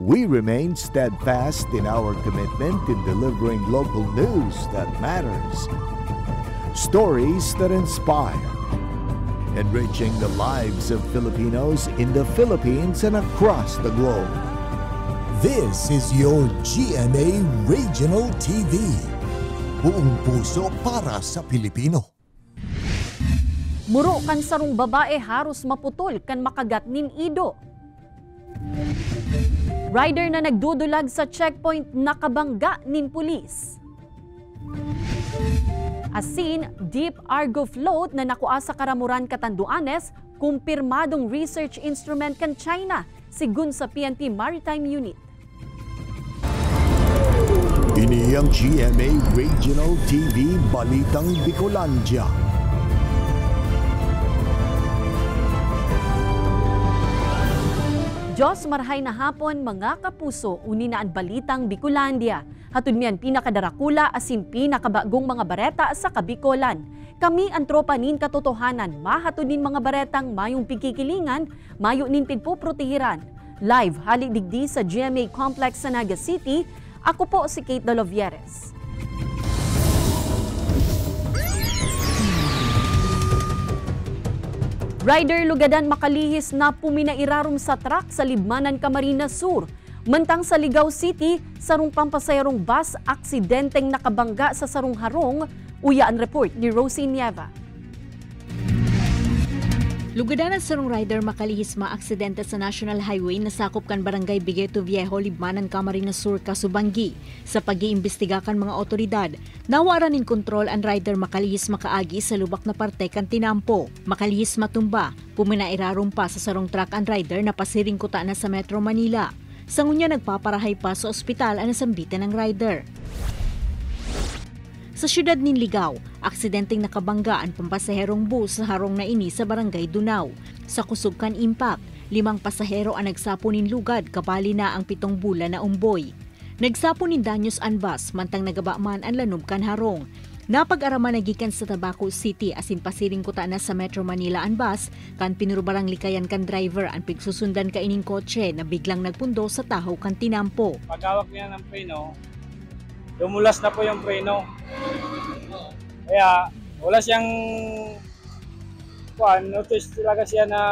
We remain steadfast in our commitment in delivering local news that matters. Stories that inspire. Enriching the lives of Filipinos in the Philippines and across the globe. This is your GMA Regional TV. Buong puso para sa Pilipino. Muro kan sarong babae haros maputol kan makagat nin ido. Rider na nagdudulag sa checkpoint nakabangga nin pulis. Asin, deep Argo float na nakuha sa Karamuran, Catanduanes, kumpirmadong research instrument kan China, sigun sa PNP Maritime Unit. Ini ang GMA Regional TV Balitang Bicolandia. Diyos marhay na hapon mga kapuso, uni na ang Balitang Bicolandia. Hatun miyan pinakadarakula asin pinakabagong mga bareta sa Kabikolan. Kami ang tropa nin katotohanan, mahatun nin mga baretang mayong pigkikilingan, mayo nin pinpoprotehiran. Live haligdigdi sa GMA Complex sa Naga City, ako po si Kate Dolovieres. Rider lugadan makalihis na puminairarom sa truck sa Libmanan, Camarines Sur. Mantang sa Ligao City, sarong pampasayarong bus, aksidenteng nakabangga sa sarong harong. Uya ang report ni Rosie Nieva. Lugadan ang sarong rider makalihis maaksidente sa National Highway na sakop kan Barangay Bigueto Viejo, Libmanan, Camarines Sur, Kasubanggi. Sa pag-iimbestiga kan mga otoridad, nawaran in kontrol ang rider makalihis makaagi sa lubak na parte kan Tinampo. Makalihis matumba, puminairarom pa sa sarong truck ang rider na pasiring kuta na sa Metro Manila. Sa ngunya nagpaparahay pa sa ospital ang nasambitan ng rider. Sa siyudad nin Ligao, aksidenteng nakabangga ang pampasaherong bus sa harong na ini sa Barangay Dunao. Sa kusog kan impact, 5 pasahero ang nagsapo nin lugad kabali na ang 7 bulan na umboy. Nagsapo nin danyos ang bus mantang nagabaman ang lanob kan harong. Napag-araman nagikan sa Tabaco City asin pasiring kuta na sa Metro Manila ang bus kan pinurubarang likayan kan driver ang pigsusundan ka ining kotse na biglang nagpundo sa tahaw kan Tinampo. Pagawak niya ng preno, lumulas na po yung preno. Kaya wala siyang notice talaga siya na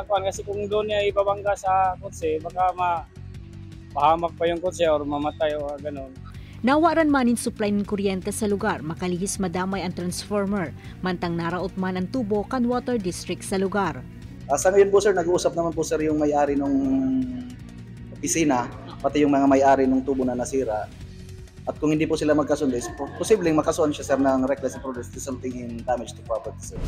kasi kung doon niya ibabangga sa kotse, baka mapahamak pa yung kotse or mamatay o gano'n. Nawaran manin supply ng kuryente sa lugar, makalihis madamay ang transformer, mantang naraot man ang tubo kan water district sa lugar. Sa ngayon po sir, nag-uusap naman po sir yung may-ari ng opisina, pati yung mga may-ari ng tubo na nasira. At kung hindi po sila magkasundo, posibleng makasuhan siya sir ng reckless imprudence resulting in damage to property sir.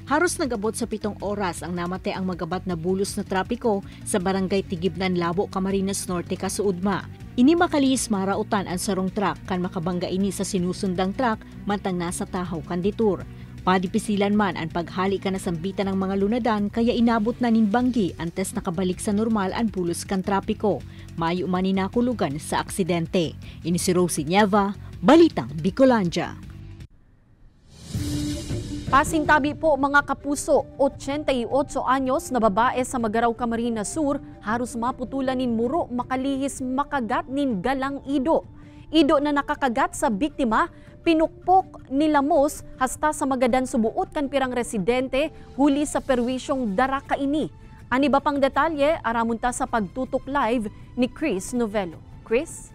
Haros nagabot sa 7 oras ang namatay ang magabat na bulos na trapiko sa Barangay Tigibnan, Labo, Camarines Norte, Kasuudma. Ini makalihis marautan ang sarong truck kan makabangga ini sa sinusundang truck mantang nasa tahaw kanditur. Padipisilan man ang paghali ka na sambitan ng mga lunadan kaya inabot na nin banggi antes nakabalik sa normal ang bulos kan trapiko. Mayo man inakulugan sa aksidente. Ini si Rosie Nieva, Balitang Bicolandia. Pasintabi po mga kapuso, 88 anyos na babae sa Magaraw, Camarines Sur, haros maputulan nin muro makalihis makagat nin galang ido. Ido na nakakagat sa biktima, pinukpok nilamos hasta sa magadan subuot kan pirang residente huli sa perwisyong dara kaini. Ani ba pang detalye, aramunta sa pagtutok live ni Chris Novelo. Chris?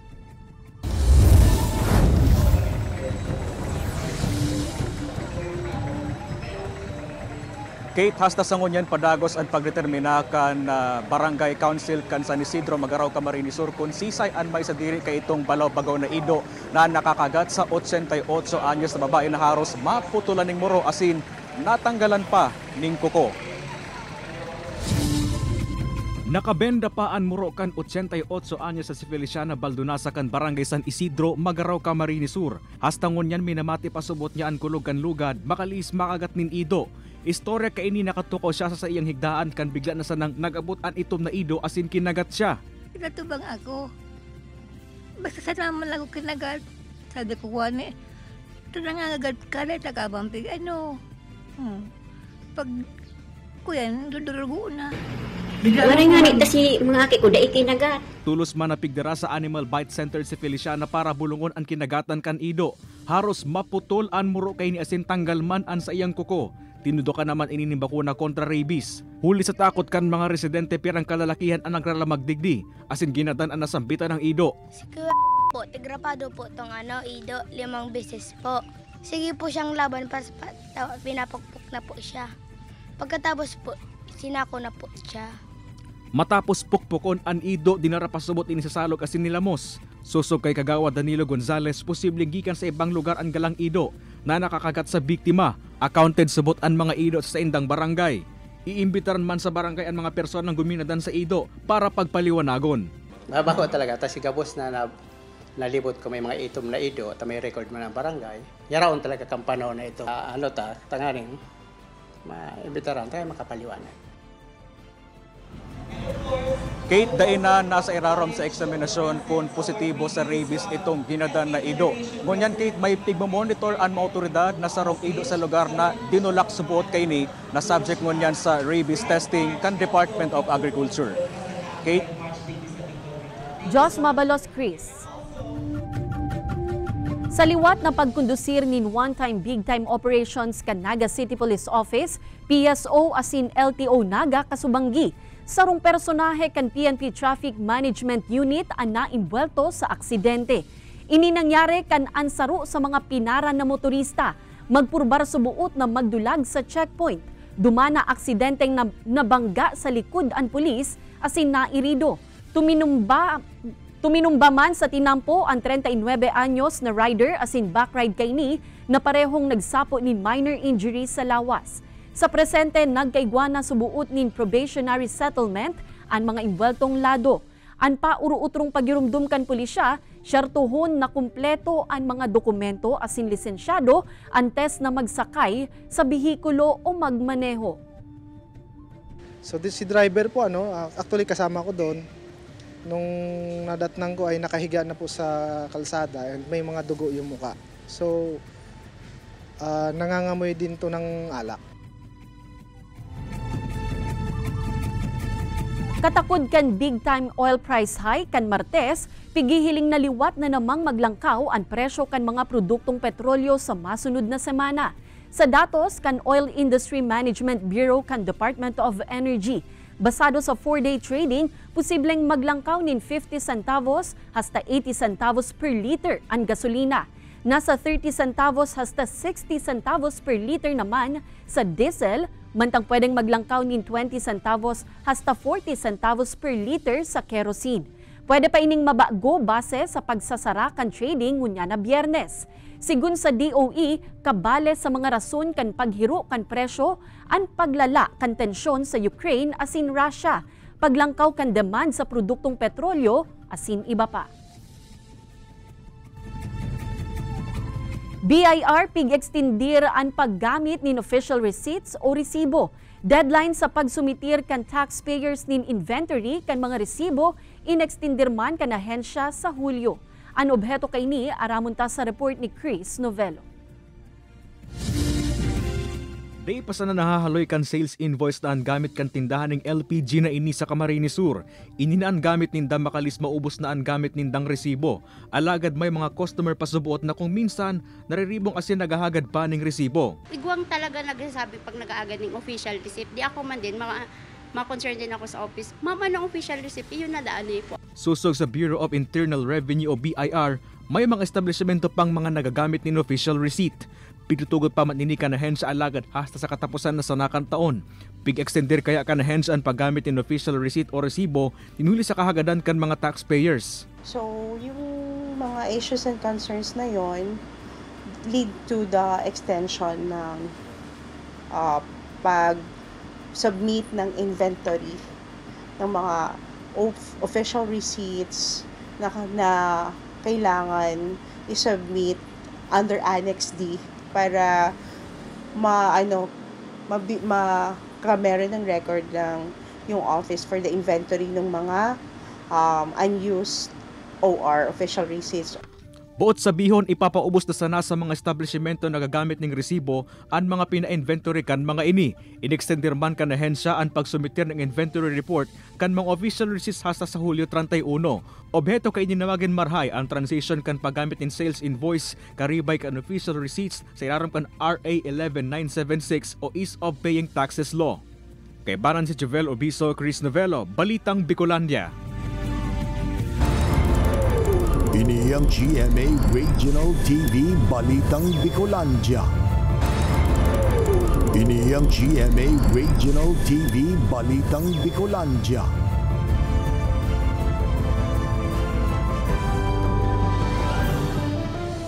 Kate, hasta sa ngunyan padagos ang pagdetermina kan Barangay Council kan San Isidro, Magaraw, Camarines Sur kung sisay an may sa diri kay itong balaw-bagaw na ido na nakakagat sa 88 anyos na babae na haros maputulan ning muro asin natanggalan pa ning kuko. Nakabenda pa ang muro kan 88 anyos sa si Feliciana Baldonasa kan Barangay San Isidro, Magaraw, Camarines Sur. Hasta ngunyan minamati pasubot niya ang kulog kan lugad, makalis makagat nin ido. Istorya kaini nakatuko siya sa iyang higdaan kan bigla na sanang nag-abot an itom na ido asin kinagat siya. Pinatubang ako. Basta sa naman lang ako kinagat. Sabi ko kuwane. Ito na nga agad ka na itakabampig. Pag kuyan, dudurugo na. Waray nga ni si mga aki ko da itinagat. Tulos man napigdara sa Animal Bite Center si Feliciana para bulungon ang kinagatan kan Ido. Haros maputol an muro kay ni asin tanggal man an sa iyang kuko. Tinudo ka naman inining bakuna kontra rabies. Huli sa takot kan mga residente pirang kalalakihan ang nagralamag digdi. Asin ginatan ang nasambitan ng Ido. Si po, tigrapado po tong Ido 5 beses po. Sige po siyang laban para pinapukpok na po siya. Pagkatapos po, sinako na po siya. Matapos pukpukon ang Ido, dinarapasubot ini sa salog asin nilamos. Susog kay Kagawad Danilo Gonzales, posibleng gikan sa ibang lugar ang galang Ido na nakakagat sa biktima. Accounted subot ang mga Ido sa indang barangay. Iimbitaran man sa barangay ang mga personang guminadan sa Ido para pagpaliwanagon. Mabaho talaga, tas si Gabos na nalibot ko may mga itom na Ido at may record man ang barangay. Yaraon talaga kang panahon na ito. Tanganing, maimbitaran tayo makapaliwanag. Kate Daina nasa irarom sa eksaminasyon kung positibo sa rabies itong ginadan na Ido. Ngunyan Kate, may tigmamonitor ang mga otoridad na sarong Ido sa lugar na dinulak subuot kay ni na subject ngunyan sa rabies testing kan Department of Agriculture. Kate? Jos Mabalos, Chris. Sa liwat na pagkondusir nin one-time big-time operations kan Naga City Police Office, PSO asin LTO Naga kasubanggi. Sarong personahe kan PNP Traffic Management Unit ang naimbwelto sa aksidente. Ini nangyari kan ansaro sa mga pinaran na motorista. Magpurbar subuot na magdulag sa checkpoint. Dumana aksidenteng nabangga sa likod ang pulis asin nairido. Tuminumba man sa tinampo ang 39 anyos na rider asin backride kay ni na parehong nagsapo ni minor injuries sa lawas. Sa presente, nagkaigwana subuot nin probationary settlement ang mga imbweltong lado. Ang pauruutrong pagyurumdum kan pulisya, syartuhon na kumpleto ang mga dokumento asin lisensyado antes na magsakay sa bihikulo o magmaneho. So si driver po, actually kasama ko doon. Nung nadatnang ko ay nakahiga na po sa kalsada and may mga dugo yung muka. So nangangamoy din to ng alak. Katakod kan big-time oil price high kan Martes, pigihiling naliwat na namang maglangkaw ang presyo kan mga produktong petrolyo sa masunod na semana. Sa datos kan Oil Industry Management Bureau kan Department of Energy, basado sa 4-day trading, posibleng maglangkaw nin 50 centavos hasta 80 centavos per liter ang gasolina. Nasa 30 centavos hasta 60 centavos per liter naman sa diesel, mantang pwedeng maglangkaw nin 20 centavos hasta 40 centavos per liter sa kerosene. Pwede pa ining mabago base sa pagsasara kan trading ngunya na Biyernes. Sigun sa DOE, kabale sa mga rason kan paghiro kan presyo ang paglala kan tensyon sa Ukraine asin Russia, paglangkaw kan demand sa produktong petrolyo asin iba pa. BIR pig-extendir ang paggamit nin official receipts o resibo. Deadline sa pagsumitir kan taxpayers nin inventory kan mga resibo inextendir man kan ahensya sa Hulyo. Ang obheto kay ni aramon ta sa report ni Chris Novelo. Day pa sana nahahaloy kan sales invoice na ang gamit kan tindahan ng LPG na ini sa Camarines Sur. Ini na ang gamit nindang makalis maubos na ang gamit nindang resibo. Alagad may mga customer pasubuot na kung minsan nariribong asin nagahagad pa ng resibo. Igwang talaga nagsasabi pag nag-aagad ng official receipt. Di ako man din, ma-concern din ako sa office. Mama ng official receipt, iyon na daan po. Susog sa Bureau of Internal Revenue o BIR, may mga establishmento pang mga nagagamit ng official receipt. Pigtutugod pa man nini kanahen sa alagad hasta sa katapusan na sanakan taon. Pig-extender kaya kanahen ang paggamit ng official receipt o resibo tinuli sa kahagadan kan mga taxpayers. So, yung mga issues and concerns na yon lead to the extension ng pag-submit ng inventory ng mga official receipts na kailangan i-submit under Annex D para meron ng record ng yung office for the inventory ng mga unused OR, official receipts. Buot sa bihon, ipapaubos na sana sa mga establishmento na gagamit ng resibo ang mga pina-inventory kan mga ini. Inextender man kan ahensya ang pagsumitir ng inventory report kan mga official receipts hasta sa Hulyo 31. Objeto kay ininawagin marhay ang transition kan paggamit in sales invoice karibay kan official receipts sa ilaram kan RA 11976 o Ease of Paying Taxes Law. Kay Baran si Jovel Obiso, Chris Novello, Balitang Bicolandia. Ini ang GMA Regional TV Balitang Bicolandia. Ini ang GMA Regional TV Balitang Bicolandia.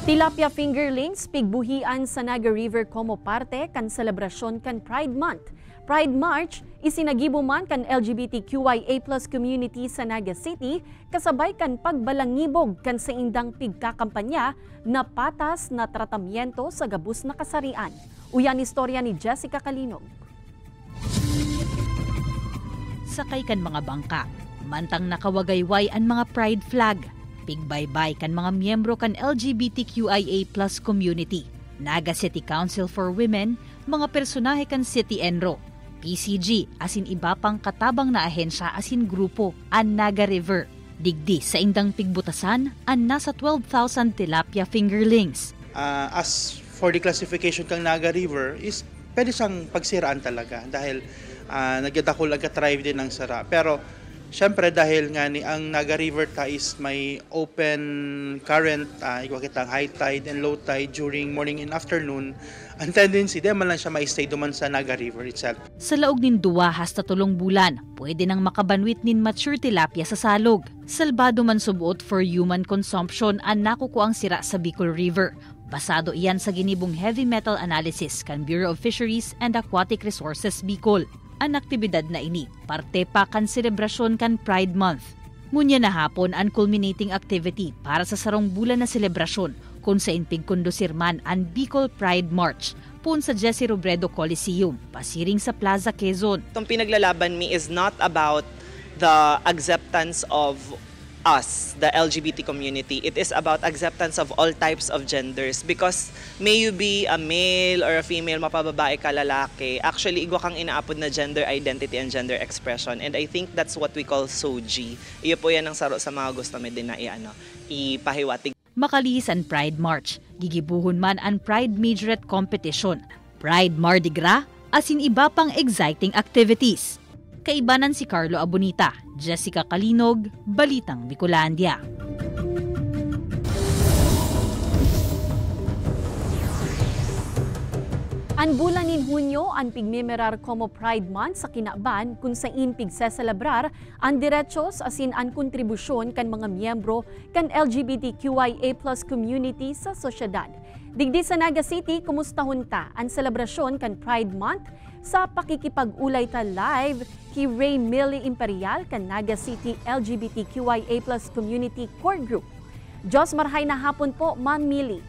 Tilapia fingerlings pigbuhian sa Naga River como parte kan selebrasyon kan Pride Month. Pride March isinagibo man kan LGBTQIA+ community sa Naga City kasabay kan pagbalangibog kan sa indang pigkakampanya na patas na tratamiento sa gabus na kasarian. Uyan istorya ni Jessica Kalinog. Sakay kan mga bangka, mantang nakawagayway ang mga pride flag. Pigbaybay kan mga miyembro kan LGBTQIA+ community. Naga City Council for Women, mga personahe kan City Enro, PCG asin iba pang katabang na ahensya asin grupo an Naga River. Digdi sa indang pigbutasan an nasa 12,000 tilapia fingerlings. As for the classification kang Naga River is pwede siyang pagsiraan talaga dahil nagdadakol agka-thrive din ang sara. Pero syempre dahil nga ni ang Naga River ta is may open current, ikakita high tide and low tide during morning and afternoon, ang tendency di man lang siya ma-stay duman sa Naga River itself. Sa laog nin 2 hasta 3 bulan, pwede nang makabanwit nin mature tilapia sa salog. Salbado man subuot for human consumption ang nakukuang sira sa Bicol River. Basado iyan sa ginibong heavy metal analysis kan Bureau of Fisheries and Aquatic Resources Bicol. Ang aktibidad na ini, parte pa kan selebrasyon kan Pride Month. Ngunya na hapon ang culminating activity para sa sarong bulan na selebrasyon kung sa pigkondusir man ang Bicol Pride March pun sa Jesse Robredo Coliseum, pasiring sa Plaza Quezon. Itong pinaglalaban mi is not about the acceptance of us, the LGBT community. It is about acceptance of all types of genders because may you be a male or a female, mapababae ka, lalaki, actually igwa kang inaapod na gender identity and gender expression, and I think that's what we call SOGI. Iyo po yan ang saro sa mga gusto mo din na ipahiwatig. Makalihis ang Pride March, gigibuhon man ang Pride Majorette Competition, Pride Mardi Gras, asin iba pang exciting activities. Kaibanan si Carlo Abonita, Jessica Kalinog, Balitang Bicolandia. Ang bulan nin Hunyo ang pigmemerar como Pride Month sa Kinaban kung saan pigseselebrar ang derechos asin ang kontribusyon kan mga miyembro kan LGBTQIA+ community sa sosyedad. Digdi sa Naga City, kumustahon ta ang selebrasyon kan Pride Month sa pakikipag-ulay ta live kay Ray Millie Imperial kan Naga City LGBTQIA+ community core group. Diyos marhay na hapon po, Ma'am Millie.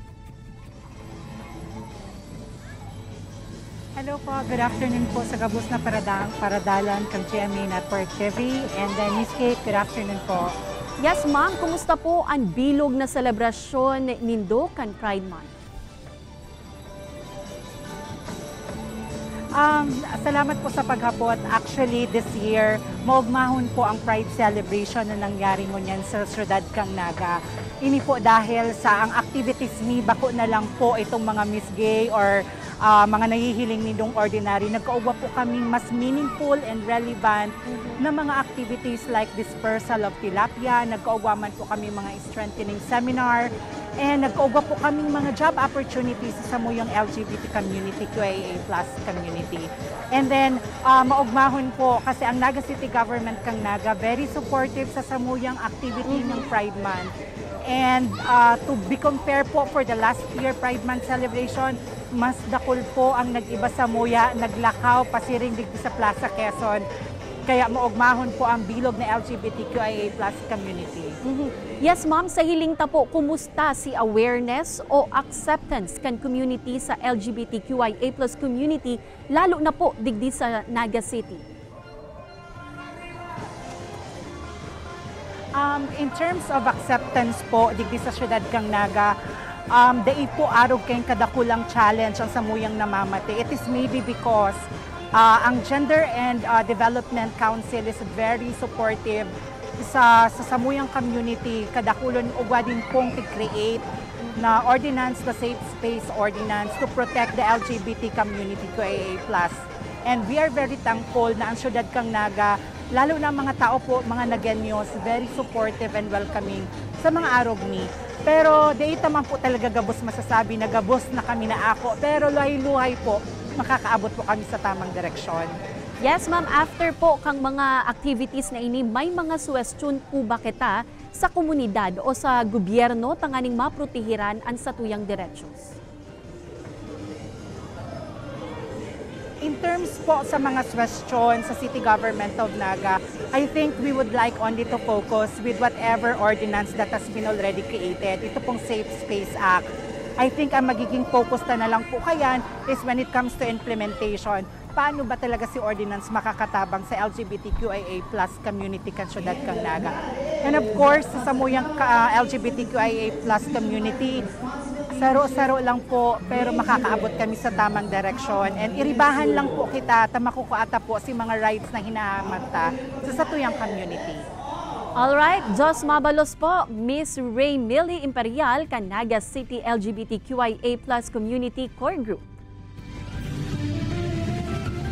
Hello po, good afternoon po sa gabus na paradalan kang GMA Network TV, and then Miss Kate, good afternoon po. Yes ma'am, kumusta po ang bilog na selebrasyon nindo kan Pride Month? Salamat po sa paghapot. Actually, this year, maugmahon po ang Pride celebration na nangyari mo niyan sa Siyudad kang Naga. Ini po dahil sa ang activities ni bako na lang po itong mga Miss Gay or mga nahihiling nindong ordinary. Nagkaugwa po kaming mas meaningful and relevant na mga activities like dispersal of tilapia. Nagkaugwa man po kami mga strengthening seminar. And nagkaugwa po kaming mga job opportunities sa samuyang LGBT community, QIA+ community. And then, maugmahon po kasi ang Naga City Government kang Naga, very supportive sa samuyang activity ng Pride Month. And to be compared po for the last year Pride Month celebration, mas dakol po ang nag-iba sa Muya, naglakaw, pasiring digdi sa Plaza Quezon. Kaya maugmahon po ang bilog na LGBTQIA+ community. Yes ma'am, sa hiling ta po, kumusta si awareness o acceptance kan community sa LGBTQIA+ community, lalo na po digdi sa Naga City? In terms of acceptance po, digdi sa siyudad kang Naga, dai po arog kayong kadakulang challenge ang samuyang namamati. It is maybe because ang Gender and Development Council is very supportive sa samuyang community. Kadakulon ugwadin pong i-create na ordinance, the Safe Space Ordinance to protect the LGBT community QAA+. And we are very thankful na ang siyudad kang Naga, lalo na mga tao po, mga Nagenyos, very supportive and welcoming sa mga arog ni. Pero dito man po talaga gabos masasabi na gabos na kami na ako. Pero luhay-luhay po, makakaabot po kami sa tamang direksyon. Yes, ma'am. After po kang mga activities na ini, may mga suwestyon po ba kita sa komunidad o sa gobyerno tanganing maprotehiran ang satuyang diretsyon? In terms po sa mga question sa City Government of Naga, I think we would like only to focus with whatever ordinance that has been already created. Ito pong Safe Space Act. I think ang magiging focus na lang po kayan is when it comes to implementation. Paano ba talaga si ordinance makakatabang sa LGBTQIA+ community kan siyudad kang Naga? And of course, sa samuyang LGBTQIA+ community, saro-saro lang po pero makakaabot kami sa tamang direksyon. And iribahan lang po kita ta makukuata po si mga rights na hinahamata sa satuyang community. Alright, Jos Mabalos po, Miss Ray Millie Imperial, Naga City LGBTQIA+ Community Core Group.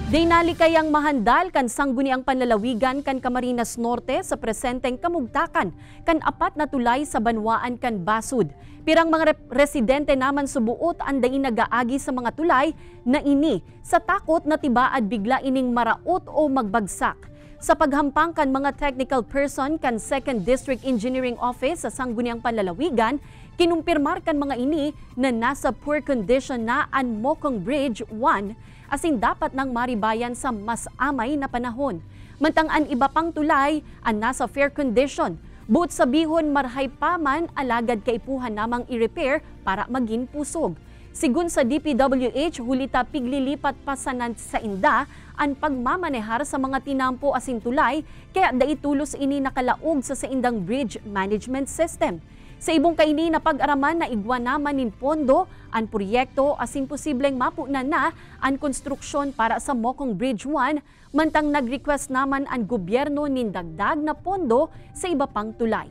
Dinali kayang mahandal kan sangguniang panlalawigan kan Camarines Norte sa presenteng kamugtakan kan apat na tulay sa banwaan kan Basud. Pirang mga residente naman subuot ang daing nagaagi sa mga tulay na ini sa takot na tibaad bigla ining maraot o magbagsak. Sa paghampang kan mga technical person kan 2nd District Engineering Office sa sangguniang panlalawigan, kinumpirmar kan mga ini na nasa poor condition na ang Mokong Bridge 1 asing dapat nang maribayan sa mas amay na panahon. Mantang an iba pang tulay ang nasa fair condition. Buot sabihon marhay pa man alagad kaipuhan namang i-repair para maging pusog. Sigun sa DPWH, hulita piglilipat pa sa inda ang pagmamanehar sa mga tinampo asin tulay kaya daitulos ini nakalaog sa indang bridge management system. Sa ibong kaini na pag-araman na igwa naman nin pondo ang proyekto asin posibleng mapunan na ang konstruksyon para sa Mokong Bridge 1, mantang nag-request naman ang gobyerno nin dagdag na pondo sa iba pang tulay.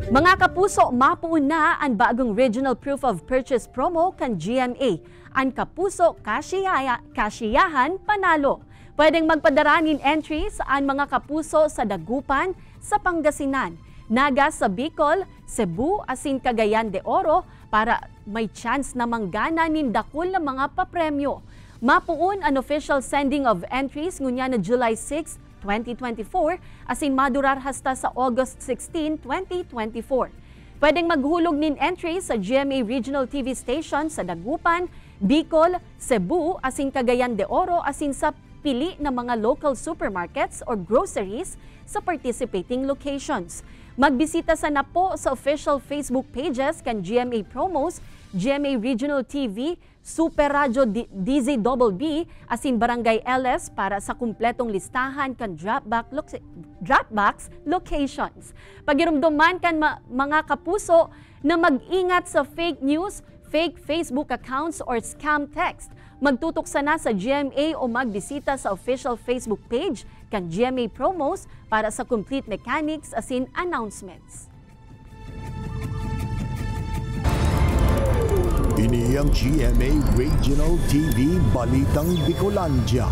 Mga kapuso, mapuon na ang bagong Regional Proof of Purchase promo kan GMA. Ang kapuso, kasiyahan, panalo. Pwedeng magpadaranin entries ang mga kapuso sa Dagupan, sa Pangasinan, Naga sa Bicol, Cebu, asin Cagayan de Oro para may chance na manggana nin dakul na mga papremyo. Mapuon ang official sending of entries ngunya na July 6, 2024 asin madurar hasta sa August 16, 2024. Pwedeng maghulog nin entries sa GMA Regional TV station sa Dagupan, Bicol, Cebu, asin Cagayan de Oro, asin sa pili ng mga local supermarkets or groceries sa participating locations. Magbisita sana po sa official Facebook pages kan GMA Promos, GMA Regional TV, Super Radio DZBB, asin Barangay LS para sa kumpletong listahan kan Dropbox locations. Pagirumduman kan mga kapuso na mag-ingat sa fake news, fake Facebook accounts or scam text. Magtutok sana sa GMA o magbisita sa official Facebook page kan GMA Promos para sa complete mechanics asin announcements. Ini ang GMA Regional TV Balitang Bicolandia.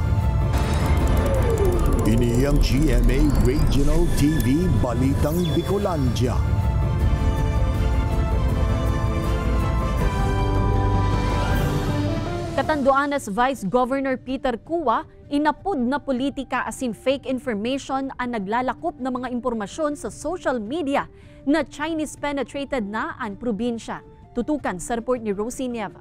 Ini ang GMA Regional TV Balitang Bicolandia. Katanduanes Vice Governor Peter Cua, inapud na politika asin fake information ang naglalakop na mga impormasyon sa social media na Chinese penetrated na ang probinsya. Tutukan sa report ni Rosie Nieva.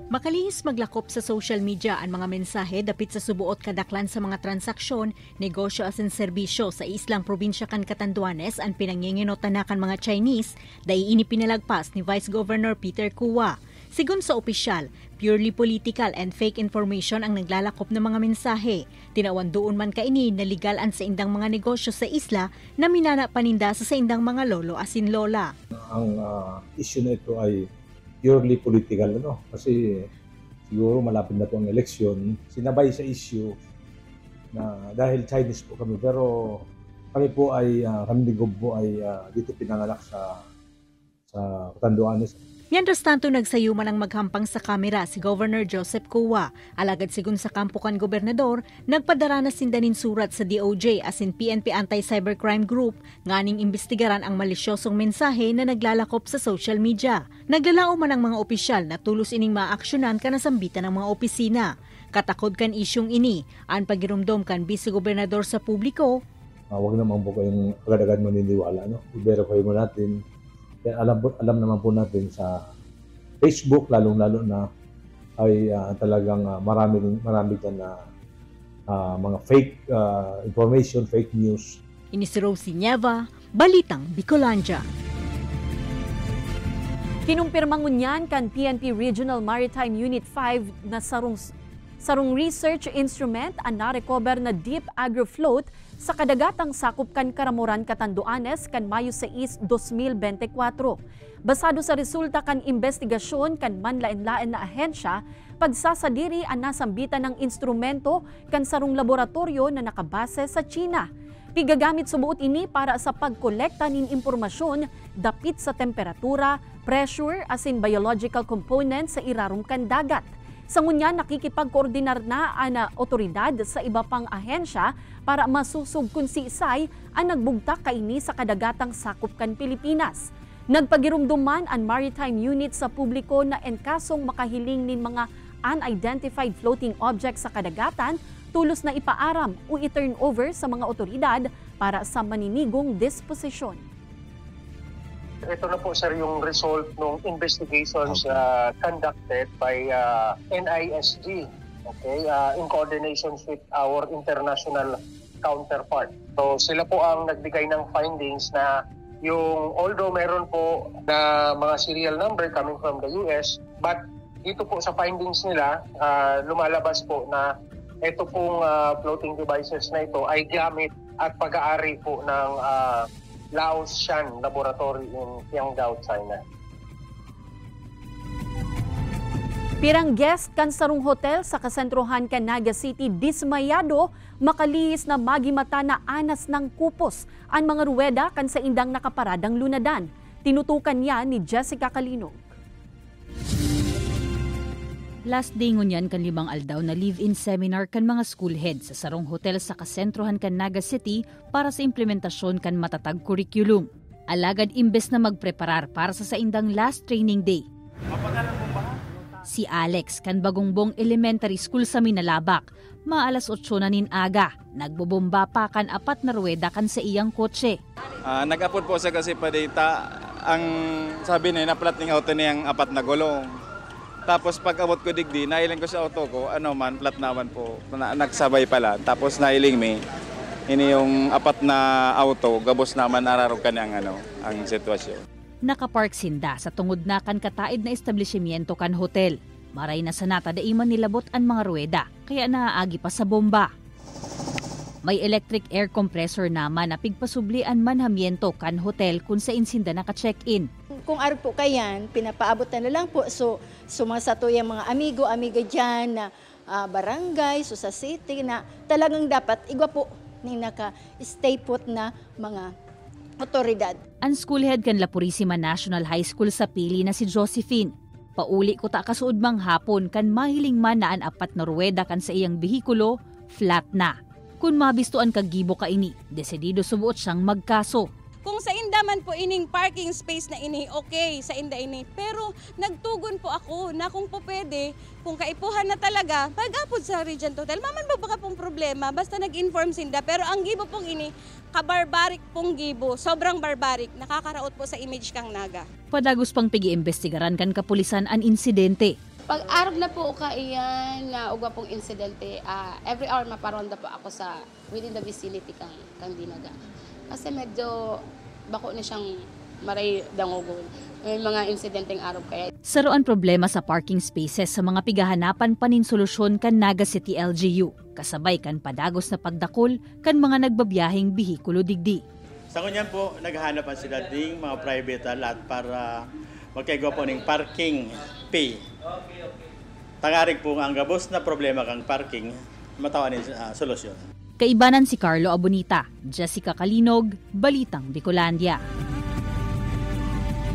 Makalihis maglakop sa social media ang mga mensahe dapit sa subuot kadaklan sa mga transaksyon, negosyo asin serbisyo sa islang probinsya kan Catanduanes ang pinanginginotanakan mga Chinese, dahil ini pinalagpas ni Vice Governor Peter Cua. Sigun sa opisyal, purely political and fake information ang naglalakop ng mga mensahe. Tinawan doon man kaini na legal ang sa indang mga negosyo sa isla na minana paninda sa indang mga lolo asin lola. Ang issue na ito ay purely political, kasi siguro malapit na po ang eleksyon. Sinabay sa issue na dahil Chinese po kami, pero kami po ay, kami ni Gob po ay dito pinanganak sa Catanduanes. Mientras tanto, nagsayuman ang maghampang sa kamera si Governor Joseph Cua. Alagad sigun sa kampo kan gobernador, nagpadara na sindanin surat sa DOJ asin PNP Anti-Cybercrime Group nganing imbestigaran ang malisyosong mensahe na naglalakop sa social media. Naglalao man ang mga opisyal na tulos ining maaksyonan kanasambitan ng mga opisina. Katakod kan isyong ini, ang pagirumdom kan vice-gobernador sa publiko. Huwag naman po kayong agad-agad maniniwala. I-verify mo natin. Kaya alam naman po natin sa Facebook, lalong-lalo na ay talagang marami dyan na mga fake information, fake news. Ini si Rosie Nieva, Balitang Bicolandia. Kinumpirmang ngunyan kan PNP Regional Maritime Unit 5 na sarong research instrument ang na-recover na deep agrofloat sa kadagatang sakop kan Karamoran, Catanduanes kan Mayo 6, 2024. Basado sa resulta kan investigasyon kan manlain-lain na ahensya, pagsasadiri ang nasambitan ng instrumento kan sarong laboratorio na nakabase sa China. Pigagamit subuot ini para sa pagkolekta nin impormasyon dapit sa temperatura, pressure asin biological components sa irarong kan dagat. Sa ngunyan, nakikipagkoordinar na ang otoridad sa iba pang ahensya para masusog kung si Isay ang nagbugtak kaini sa kadagatang sakop kan Pilipinas. Nagpagirumduman ang maritime unit sa publiko na enkasong makahiling nin mga unidentified floating objects sa kadagatan, tulos na ipaaram o i-turn over sa mga otoridad para sa maninigong disposisyon. Ito na po sir yung result ng investigations conducted by NISG, in coordination with our international counterpart. So sila po ang nagbigay ng findings na yung although meron po na mga serial number coming from the US, but dito po sa findings nila lumalabas po na ito pong floating devices na ito ay gamit at pag-aari po ng Laotian Laboratory in Tiangdao, China. Pirang guest kan sarong hotel sa kasentrohan kan Naga City dismayado makalihis na magimata na anas ng kupos ang mga ruweda kan sa indang nakaparadang lunadan. Tinutukan niya ni Jessica Calinog. Last day ngunyan kan 5 aldaw na live-in seminar kan mga school heads sa sarong hotel sa kasentrohan kan Naga City para sa implementasyon kan matatag curriculum. Alagad imbes na magpreparar para sa saindang last training day. Si Alex kan Bagongbong Elementary School sa Minalabak, maalas 8 na nin aga, nagbobomba pa kan 4 na ruweda kan sa iyang kotse. Nag-upload po sa kasi pa data, ang sabi na naplat ng auto niyang 4 na gulong. Tapos pag abot ko digdi, nailing ko sa auto ko, plat naman po, nagsabay pala. Tapos nailing me, ini yung 4 na auto, gabos naman ararog ka niyang ang sitwasyon. Nakapark sinda sa tungod na kan kataid na establishmento kan hotel. Maray na sanata daiman nilabot ang mga ruweda, kaya naaagi pa sa bomba. May electric air compressor naman na pigpasublian manhamiento kan hotel kung sa insinda naka-check-in. Kung araw po kayan, pinapaabot na lang po. So sumasato yung mga amiga dyan na barangay, so sa city na talagang dapat igwa po ni naka-stay put na mga otoridad. Ang school head kan La Purisima National High School sa Pili na si Josephine. Pauli ko ta kasuod mang hapon kan mahiling man na ang 4 na ruweda kan sa iyang behikulo, flat na. Kung mabistuan kagibo ka ini, desidido subuot siyang magkaso. Kung sa inda man po ining parking space na ini, okay sa inda ini. Pero nagtugon po ako na kung po pwede, kung kaipuhan na talaga, pag-apod sa Regent Hotel, maman ba baka pong problema, basta nag-inform sinda. Pero ang gibo pong ini, kabarbaric pong gibo, sobrang barbaric, nakakaraot po sa image kang Naga. Padagos pang pigi-imbestigaran kan kapulisan ang insidente. Pag arog na po ka iyan na ugwa pong insidente, every hour maparonda po ako sa within the vicinity kang Dinaga. Kasi medyo bako na siyang maray dangogol. May mga insidenteng araw kaya. Saroan problema sa parking spaces sa mga pigahanapan panin solusyon kan Naga City LGU. Kasabay kan padagos na pagdakol kan mga nagbabiyaheng bihikulo digdi. Sa kunyan po, naghahanap sila ding mga private lot para magkaigo po ng parking pay. Tangarig po ang gabos na problema kang parking, matawan solusyon. Kaibanan si Carlo Abonita, Jessica Kalinog, Balitang Bicolandia.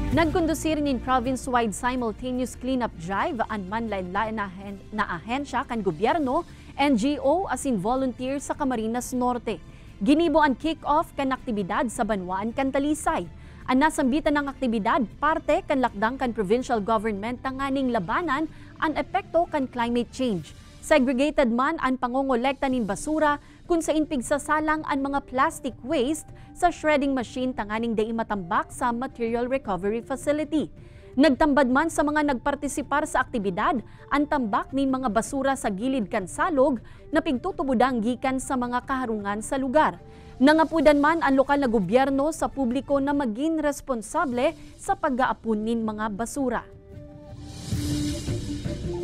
Nagkondusir nin province-wide simultaneous cleanup drive ang manlain-lain na ahensya kan gobyerno, NGO asin volunteer sa Camarines Norte. Ginibo ang kick-off kan aktibidad sa Banwaan kan Talisay. Ang nasambitan ng aktibidad parte kan lakdang kan provincial government tanganing labanan ang epekto kan climate change. Segregated man ang pangongolekta nin basura kung sa pigsasalang ang mga plastic waste sa shredding machine tanganing day matambak sa material recovery facility. Nagtambad man sa mga nagpartisipar sa aktibidad ang tambak nin mga basura sa gilid kan salog na pigtutubudang gikan sa mga kaharungan sa lugar. Nangapudan man ang lokal na gobyerno sa publiko na maging responsable sa pag-aapon nin mga basura.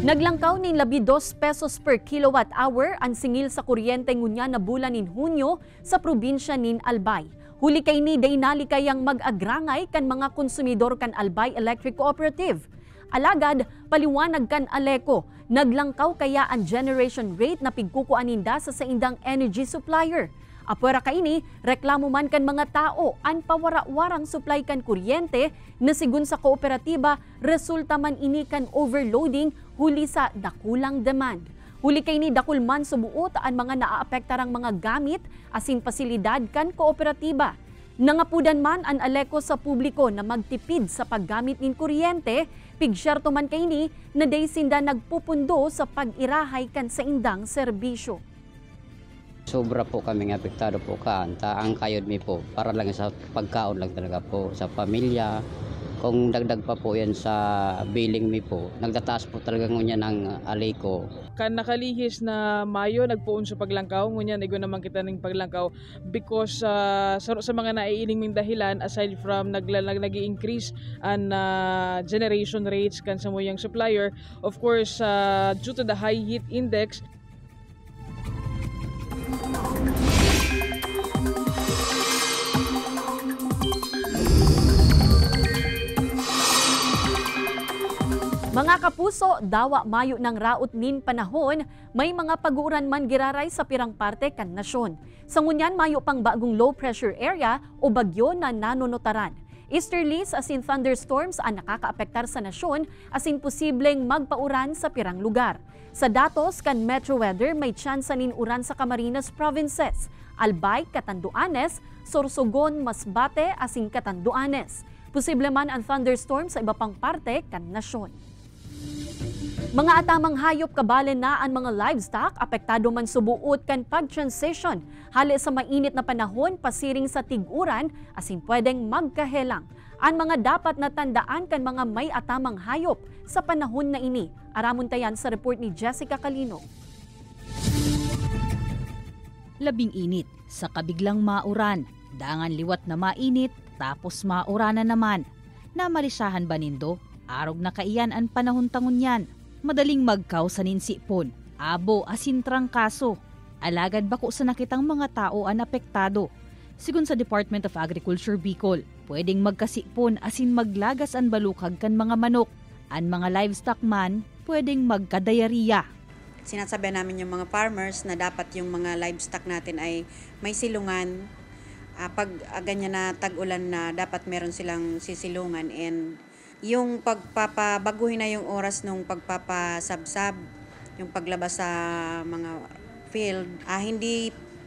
Naglangkaw nin 12 pesos per kilowatt hour ang singil sa kuryente ngunya na bulan nin Hunyo sa probinsya nin Albay. Huli kay ni daynali kayang mag-agrangay kan mga konsumidor kan Albay Electric Cooperative. Alagad, paliwanag kan Aleco, naglangkaw kaya ang generation rate na pigkukuaninda sa saindang energy supplier. Apwera kaini, reklamo man kan mga tao ang pawara-warang supply kan kuryente na sigun sa kooperatiba resulta man ini kan overloading huli sa dakulang demand. Huli kay ni dakul man subuot ang mga naaapektarang mga gamit asin pasilidad kan kooperatiba. Nangapudan man ang Aleco sa publiko na magtipid sa paggamit nin kuryente, pigsyerto man kay ni na day sinda nagpupundo sa pag-irahay kan sa indang serbisyo. Sobra po kaming apektado po kaanta ang kayod mi po para lang sa pagkaon lang talaga po sa pamilya. Kung dagdag pa po yan sa billing mi po, nagtataas po talaga ngunya ng Aleco. Kan nakalihis na Mayo nagpuon sa paglangkaw, ngunya igo naman kita ng paglangkaw because sa mga naiiling ming dahilan aside from nag-increase ang generation rates kan sa moyang supplier, of course due to the high heat index. Mga kapuso, dawa mayo ng raot nin panahon, may mga pag-uuran man giraray sa pirang parte kan nasyon. Sa ngunyan mayo pang bagong low pressure area o bagyo na nanonotaran. Easterlies asin thunderstorms ang nakakaapektar sa nasyon asin posibleng magpauran sa pirang lugar. Sa datos kan Metro Weather may tsansa nin uran sa Camarines Provinces, Albay, Catanduanes, Sorsogon, Masbate asin Catanduanes. Posible man ang thunderstorm sa iba pang parte kan nasyon. Mga atamang hayop kabalen na ang mga livestock, apektado man subuot kan pag-transition. Hali sa mainit na panahon, pasiring sa tiguran, asin pwedeng magkahelang. Ang mga dapat na tandaan kan mga may atamang hayop sa panahon na ini. Aramon tayan sa report ni Jessica Kalino. Labing init, sa kabiglang mauran, dangan liwat na mainit, tapos mauranan naman. Namalisahan ba nindo? Arog na kaiyan ang panahon tangon yan. Madaling magkaw sa ninsipon, abo asin trangkaso. Alagad bako sa nakitang mga tao ang apektado. Sigun sa Department of Agriculture Bicol, pwedeng magkasipon asin maglagas ang balukag kan mga manok. Ang mga livestock man, pwedeng magkadayariya. Sinasabi namin yung mga farmers na dapat yung mga livestock natin ay may silungan. Pag ganyan na tag-ulan na dapat meron silang sisilungan and yung pagpapabaguhin na yung oras nung pagpapasabsab, yung paglabas sa mga field,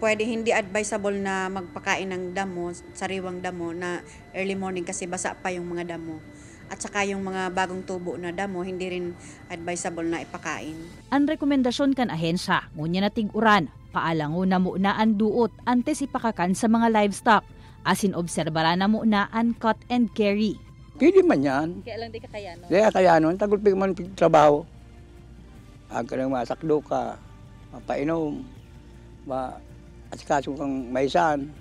hindi advisable na magpakain ng damo, sariwang damo na early morning kasi basa pa yung mga damo. At saka yung mga bagong tubo na damo, hindi rin advisable na ipakain. Ang rekomendasyon kan ahensya, ngunya na tiguran, paalango na muna ang duot antes ipakakan sa mga livestock, asin obserbara na muna ang cut and carry. Pwede man yan. Kaya lang di kakayano. Di kakayano. Tagol pa man trabaho. Agka nang masakdo ka, mapainom, asikaso kang maisan.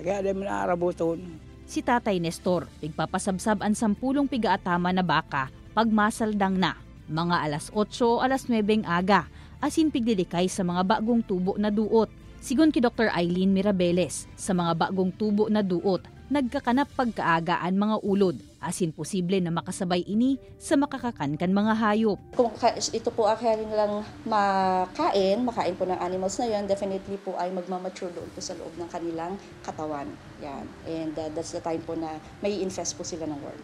Kaya di man arabuton. Si Tatay Nestor, pigpapasabsab ang 10 pigaatama na baka pagmasaldang na. Mga alas 8, alas 9 aga, asin piglilikay sa mga bagong tubo na duot. Sigun ki Dr. Eileen Mirabeles, sa mga bagong tubo na duot, nagkakanap pagkaagaan mga ulod, asin posible na makasabay ini sa makakakankan mga hayop. Kung ito po ay lang makain po ng animals na yan, definitely po ay magmamature doon po sa loob ng kanilang katawan. Yan. And that's the time po na may infest po sila ng worm.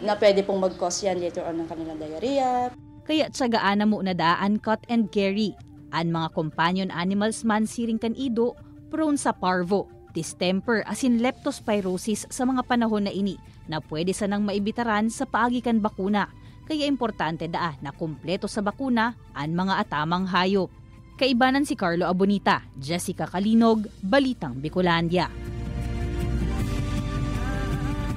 Na pwede pong mag-cause yan later on ng kanilang diarrhea. Kaya tsagaan na mo na daan cut and carry. Ang mga companion animals man siring kan ido, prone sa parvo, distemper asin leptospirosis sa mga panahon na ini na pwede sanang maibitaran sa paagikan bakuna. Kaya importante na kumpleto sa bakuna ang mga atamang hayop. Kaibanan si Carlo Abonita, Jessica Kalinog, Balitang Bicolandia.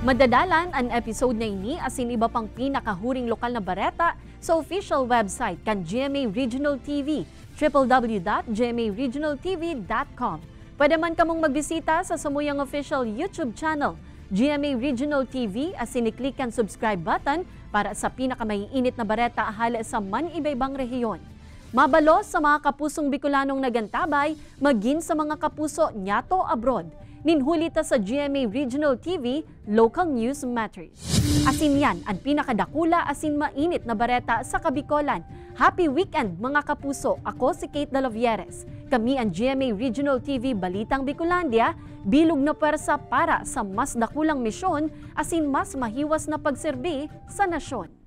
Madadalan ang episode na ini asin iba pang pinakahuring lokal na bareta sa official website kan GMA Regional TV, www.gmaregionaltv.com. Pwede man kamong magbisita sa samuyang official YouTube channel, GMA Regional TV, asin i-click ang subscribe button para sa pinakamaiinit na bareta ahala sa man-ibaybang rehiyon. Mabalo sa mga kapusong Bicolanong nagantabay, maging sa mga kapuso nyato abroad. Ninhulita sa GMA Regional TV, Local News Matters. Asin yan ang pinakadakula asin mainit na bareta sa Kabikolan. Happy weekend mga kapuso! Ako si Kate Dalovieres. Kami ang GMA Regional TV Balitang Bicolandia, bilog na pwersa para sa mas dakulang misyon asin mas mahiwas na pagserbi sa nasyon.